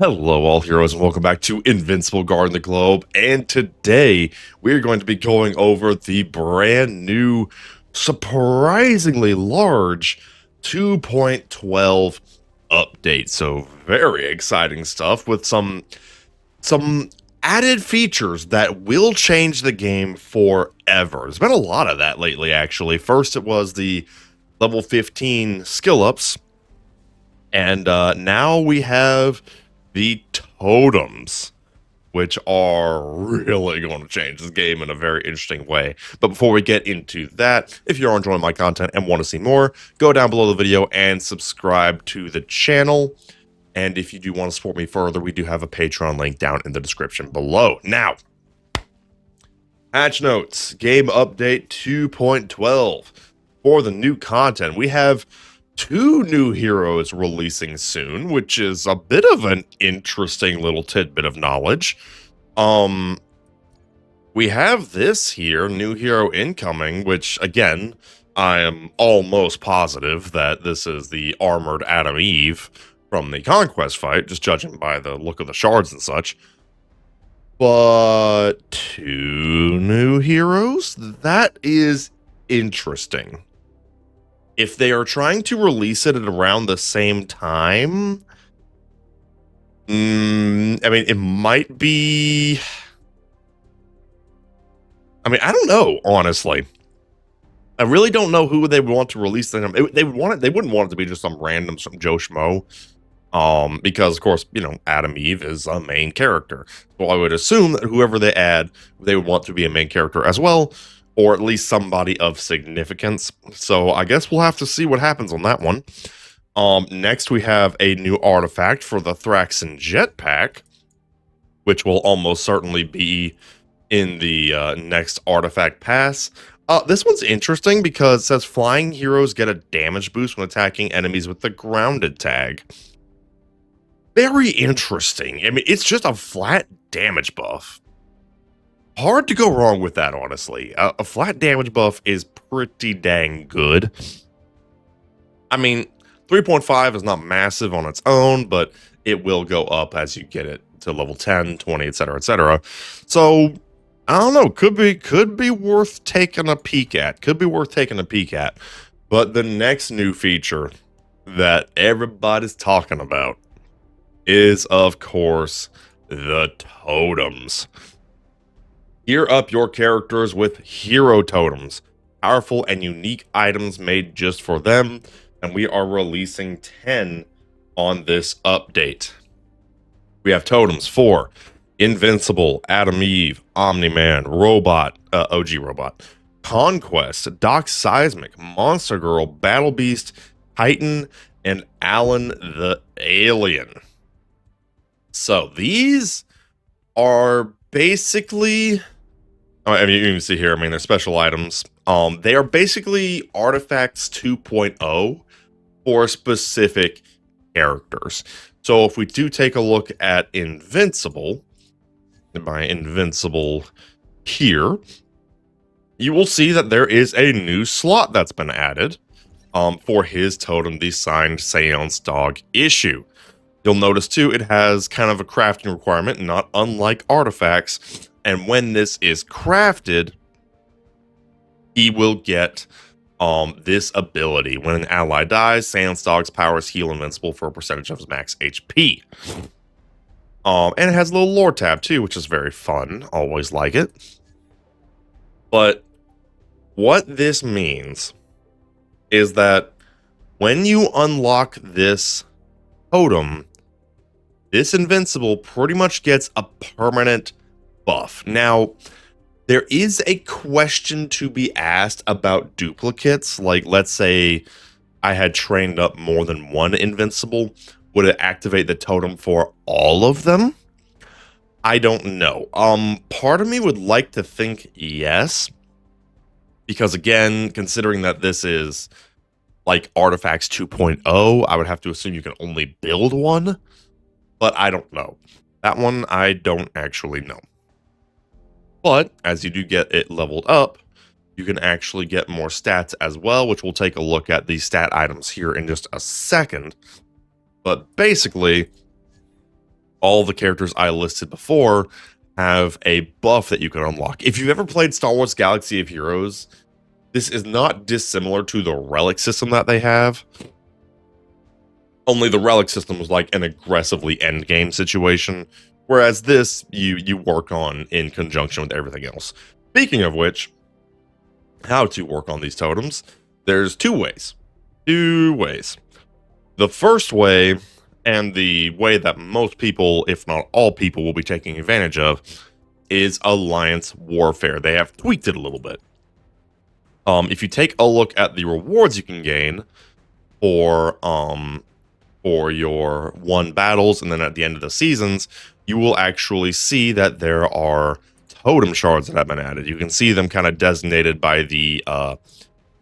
Hello, all heroes, and welcome back to Invincible Guarding the Globe. And today we're going to be going over the brand new, surprisingly large 2.12 update. So very exciting stuff with some added features that will change the game forever. There's been a lot of that lately, actually. First, it was the level 15 skill ups, and now we have the totems, which are really going to change this game in a very interesting way. But before we get into that, if you're enjoying my content and want to see more, go down below the video and subscribe to the channel. And if you do want to support me further, we do have a Patreon link down in the description below. Now, patch notes, game update 2.12. For the new content, we have 2 new heroes releasing soon, which is a bit of an interesting little tidbit of knowledge. We have this here, new hero incoming, which again, I am almost positive that this is the armored Adam Eve from the Conquest fight, just judging by the look of the shards and such. But 2 new heroes? That is interesting. If they are trying to release it at around the same time, I mean, it might be. I mean, I don't know, honestly. I really don't know who they would want to release them. They wouldn't want it to be just some random Joe Schmo. Because of course, Adam Eve is a main character. So I would assume that whoever they add, they would want to be a main character as well, or at least somebody of significance. So I guess we'll have to see what happens on that one. Next we have a new artifact for the Thraxan jetpack, which will almost certainly be in the next artifact pass. This one's interesting because it says flying heroes get a damage boost when attacking enemies with the grounded tag. Very interesting. I mean, it's just a flat damage buff. Hard to go wrong with that, honestly. A flat damage buff is pretty dang good. I mean, 3.5 is not massive on its own, but it will go up as you get it to level 10, 20, etc., etc. So, I don't know. Could be worth taking a peek at. But the next new feature that everybody's talking about is, of course, the totems. Gear up your characters with hero totems, powerful and unique items made just for them, and we are releasing 10 on this update. We have totems for Invincible, Adam Eve, Omni-Man, Robot, OG Robot, Conquest, Doc Seismic, Monster Girl, Battle Beast, Titan, and Alan the Alien. So these are basically, I mean, you can see here, I mean, they're special items. They are basically artifacts 2.0 for specific characters. So if we do take a look at Invincible, by Invincible here, you will see that there is a new slot that's been added for his totem, the signed Seance Dog issue. You'll notice too, it has kind of a crafting requirement, not unlike artifacts. And when this is crafted, he will get this ability. When an ally dies, Seance Dog's powers heal Invincible for a percentage of his max HP. And it has a little lore tab too, which is very fun. Always like it. But what this means is that when you unlock this totem, this Invincible pretty much gets a permanent buff. Now, there is a question to be asked about duplicates. Like, let's say I had trained up more than one Invincible. Would it activate the totem for all of them? I don't know. Part of me would like to think yes. Because again, considering that this is like Artifacts 2.0, I would have to assume you can only build one. But I don't know. That one, I don't actually know. But as you do get it leveled up, you can actually get more stats as well, which we'll take a look at the stat items here in just a second. But basically, all the characters I listed before have a buff that you can unlock. If you've ever played Star Wars Galaxy of Heroes, this is not dissimilar to the relic system that they have. Only the relic system was like an aggressively endgame situation, whereas this you work on in conjunction with everything else. Speaking of which, how to work on these totems, there's two ways. The first way, and the way that most people, if not all people, will be taking advantage of, is alliance warfare. They have tweaked it a little bit. If you take a look at the rewards you can gain for your won battles, and then at the end of the seasons, you will actually see that there are totem shards that have been added. You can see them kind of designated by the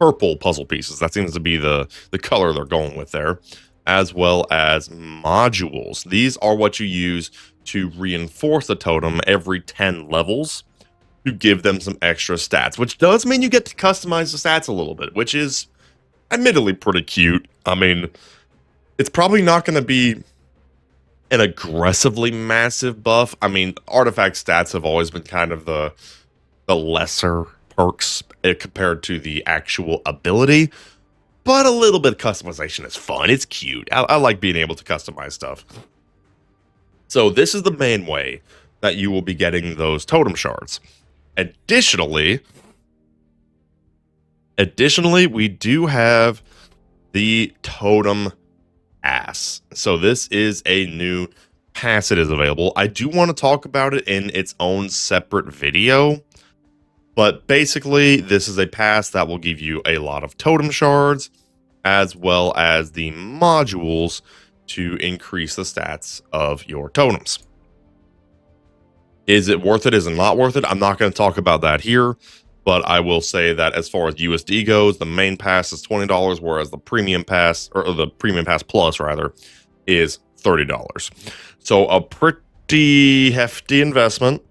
purple puzzle pieces. That seems to be the color they're going with there, as well as modules. These are what you use to reinforce the totem every 10 levels to give them some extra stats, which does mean you get to customize the stats a little bit, which is admittedly pretty cute. I mean, it's probably not going to be an aggressively massive buff. I mean, artifact stats have always been kind of the lesser perks compared to the actual ability, but a little bit of customization is fun. It's cute. I like being able to customize stuff. So this is the main way that you will be getting those totem shards. Additionally, we do have the totem pass. So this is a new pass that is available. I do want to talk about it in its own separate video, but basically this is a pass that will give you a lot of totem shards as well as the modules to increase the stats of your totems. Is it worth it? Is it not worth it? I'm not going to talk about that here, but I will say that as far as USD goes, the main pass is $20, whereas the premium pass, or the premium pass plus rather, is $30. So a pretty hefty investment.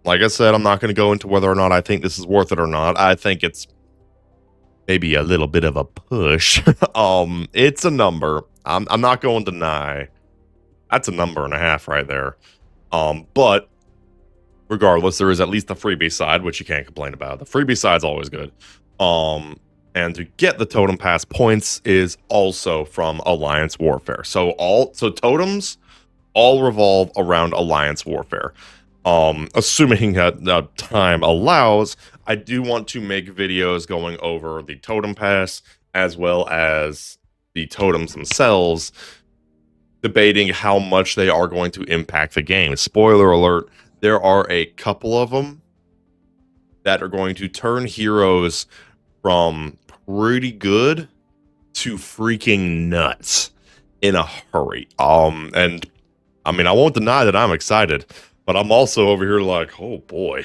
Like I said, I'm not going to go into whether or not I think this is worth it or not. I think it's maybe a little bit of a push. It's a number. I'm not going to deny. That's a number and a half right there. But regardless, there is at least the freebie side, which you can't complain about. The freebie side's always good. And to get the totem pass points is also from Alliance Warfare. So totems all revolve around Alliance Warfare. Assuming that time allows, I do want to make videos going over the totem pass as well as the totems themselves, debating how much they are going to impact the game. Spoiler alert, there are a couple of them that are going to turn heroes from pretty good to freaking nuts in a hurry. And I mean, I won't deny that I'm excited, but I'm also over here like, oh boy,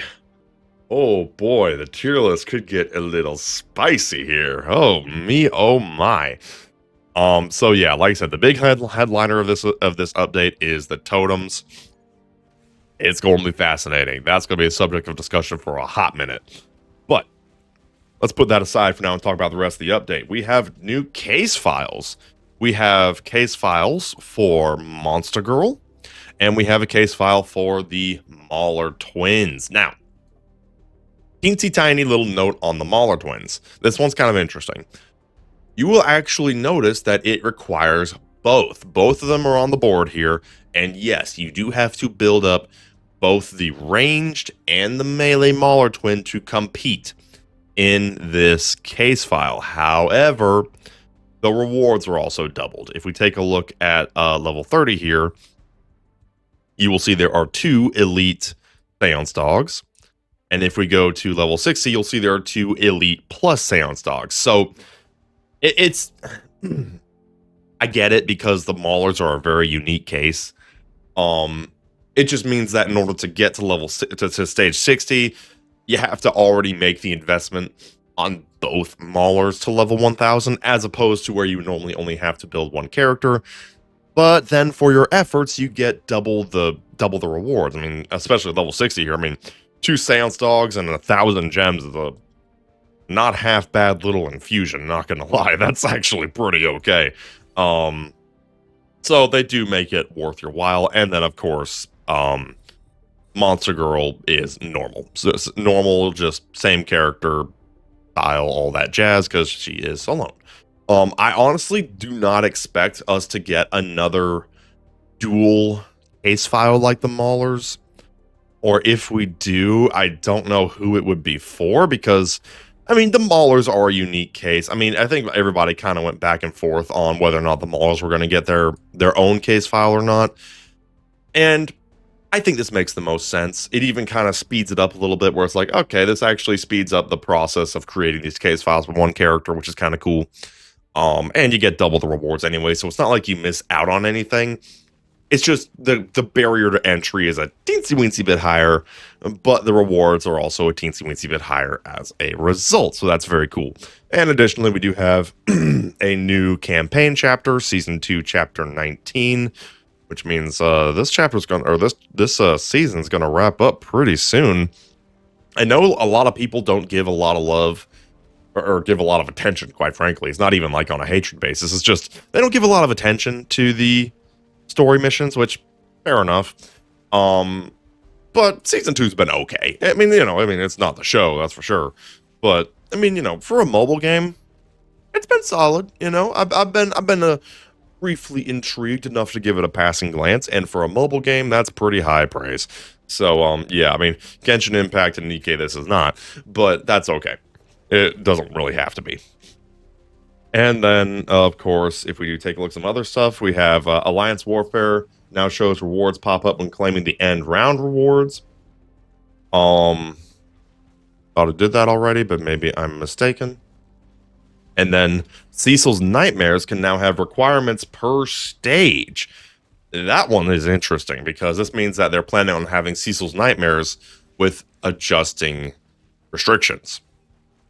the tier list could get a little spicy here. Oh me, oh my. So yeah, like I said, the big headliner of this update is the totems. It's going to be fascinating. That's going to be a subject of discussion for a hot minute. But let's put that aside for now and talk about the rest of the update. We have new case files. We have case files for Monster Girl, and we have a case file for the Mauler twins. Now, teensy tiny little note on the Mauler twins. This one's kind of interesting. You will actually notice that it requires both. Both of them are on the board here. And yes, you do have to build up both the ranged and the melee Mauler twin to compete in this case file. However, the rewards are also doubled. If we take a look at level 30 here, you will see there are 2 elite Seance dogs. And if we go to level 60, you'll see there are 2 elite plus Seance dogs. So it's I get it, because the Maulers are a very unique case. It just means that in order to get to to stage 60, you have to already make the investment on both Maulers to level 1000, as opposed to where you normally only have to build one character. But then for your efforts, you get double the rewards. I mean, especially level 60 here. I mean, 2 Seance dogs and 1,000 gems is a not half bad little infusion, not gonna lie. That's actually pretty okay. So they do make it worth your while. And then, of course, Monster Girl is normal. So it's normal, just same character, style, all that jazz, because she is alone. I honestly do not expect us to get another dual case file like the Maulers. Or if we do, I don't know who it would be for, because I mean the Maulers are a unique case. I mean, I think everybody kind of went back and forth on whether or not the Maulers were going to get their own case file or not. And I think this makes the most sense. It even kind of speeds it up a little bit, where it's like, okay, this actually speeds up the process of creating these case files with one character, which is kind of cool. And you get double the rewards anyway, so it's not like you miss out on anything. It's just the barrier to entry is a teensy weensy bit higher, but the rewards are also a teensy weensy bit higher as a result. So that's very cool. And additionally, we do have a new campaign chapter, season 2, chapter 19, which means this chapter's going or this season's gonna wrap up pretty soon. I know a lot of people don't give a lot of love or give a lot of attention, quite frankly. It's not even like on a hatred basis. It's just they don't give a lot of attention to the story missions, which fair enough. But season 2's been okay. I mean, it's not the show, that's for sure. But I mean, for a mobile game, it's been solid. I've been briefly intrigued enough to give it a passing glance, and for a mobile game, that's pretty high praise. So yeah, I mean, Genshin Impact and Nikkei this is not, but that's okay. It doesn't really have to be. And then, of course, if we do take a look at some other stuff, we have Alliance Warfare now shows rewards pop up when claiming the end round rewards. Thought it did that already, but maybe I'm mistaken. And then Cecil's Nightmares can now have requirements per stage. That one is interesting because this means that they're planning on having Cecil's Nightmares with adjusting restrictions.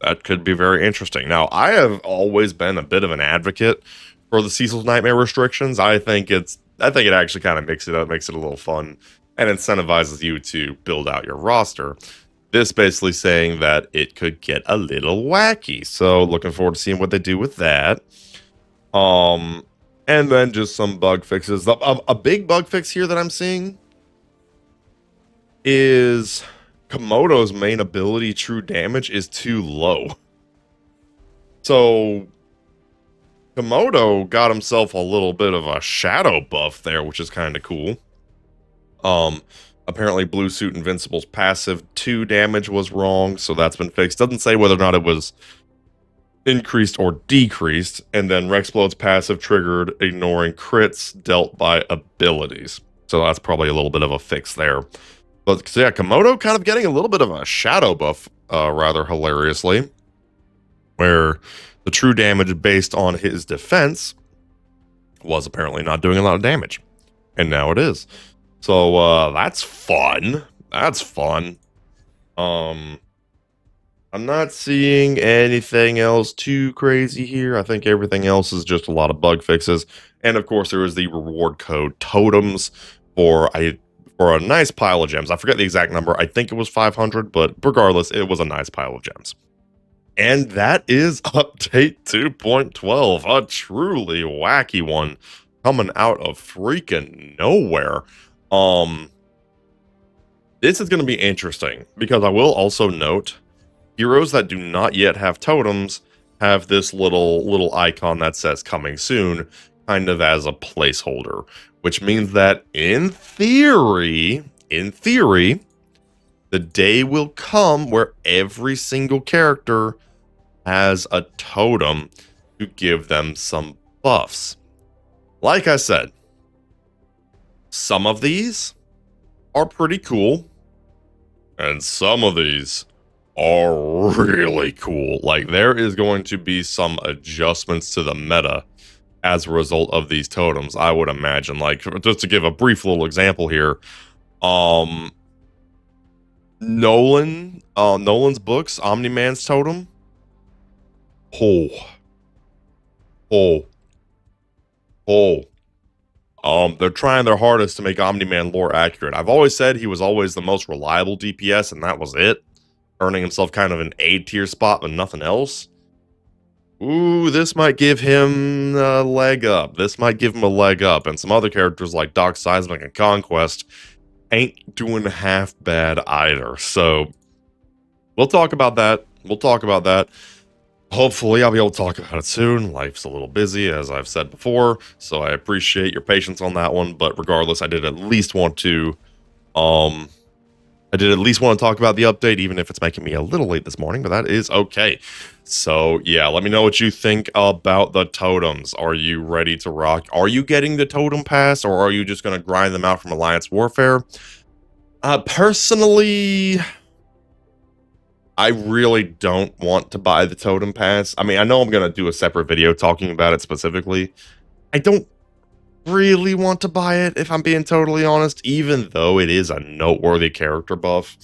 That could be very interesting. Now, I have always been a bit of an advocate for the Cecil's Nightmare restrictions. I think it actually kind of makes it a little fun and incentivizes you to build out your roster. This basically saying that it could get a little wacky. So looking forward to seeing what they do with that. And then just some bug fixes. A big bug fix here that I'm seeing is Komodo's main ability, True Damage, is too low. So Komodo got himself a little bit of a shadow buff there, which is kind of cool. Apparently Blue Suit Invincible's passive 2 damage was wrong, so that's been fixed. Doesn't say whether or not it was increased or decreased. And then Rexplode's passive triggered ignoring crits dealt by abilities. So that's probably a little bit of a fix there. But so yeah, Komodo kind of getting a little bit of a shadow buff, rather hilariously, where the true damage based on his defense was apparently not doing a lot of damage, and now it is. So that's fun. That's fun. I'm not seeing anything else too crazy here. I think everything else is just a lot of bug fixes, and of course there is the reward code totems for a nice pile of gems. I forget the exact number. I think it was 500, but regardless, it was a nice pile of gems. And that is update 2.12, a truly wacky one coming out of freaking nowhere. This is going to be interesting because I will also note heroes that do not yet have totems have this little icon that says coming soon, kind of as a placeholder, which means that in theory, the day will come where every single character has a totem to give them some buffs. Like I said, some of these are pretty cool, and some of these are really cool. Like, there is going to be some adjustments to the meta as a result of these totems, I would imagine. Like, just to give a brief little example here, Nolan's books, Omni-Man's totem. They're trying their hardest to make Omni-Man lore accurate. I've always said he was always the most reliable DPS, and that was it. Earning himself kind of an A tier spot, but nothing else. Ooh, this might give him a leg up. This might give him a leg up. And some other characters like Doc Seismic and Conquest ain't doing half bad either. So we'll talk about that. We'll talk about that. Hopefully, I'll be able to talk about it soon. Life's a little busy, as I've said before, so I appreciate your patience on that one. But regardless, um, I did at least want to talk about the update, even if it's making me a little late this morning, but that is okay. So yeah, let me know what you think about the totems. Are you ready to rock? Are you getting the totem pass, or are you just going to grind them out from Alliance Warfare? Personally, I really don't want to buy the totem pass. I mean, I know I'm going to do a separate video talking about it specifically. I don't really want to buy it, if I'm being totally honest, even though it is a noteworthy character buff.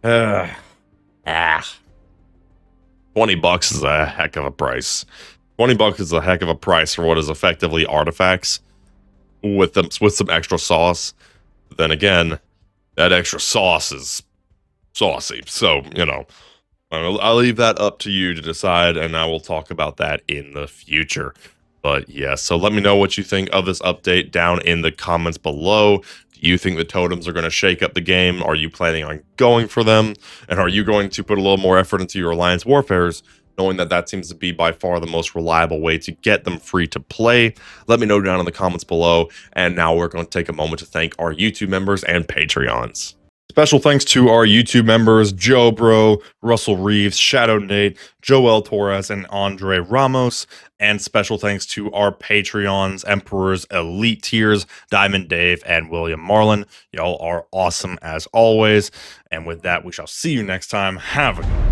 Ah, 20 bucks is a heck of a price. 20 bucks is a heck of a price for what is effectively artifacts with some extra sauce. Then again, that extra sauce is saucy. So, I'll leave that up to you to decide, and I will talk about that in the future. But yeah, so let me know what you think of this update down in the comments below. Do you think the totems are going to shake up the game? Are you planning on going for them? And are you going to put a little more effort into your Alliance Warfares, knowing that that seems to be by far the most reliable way to get them free to play? Let me know down in the comments below. And now we're going to take a moment to thank our YouTube members and Patreons. Special thanks to our YouTube members, Joe Bro, Russell Reeves, Shadow Nate, Joel Torres, and Andre Ramos. And special thanks to our Patreons, Emperors, Elite Tiers, Diamond Dave, and William Marlin. Y'all are awesome as always. And with that, we shall see you next time. Have a good one.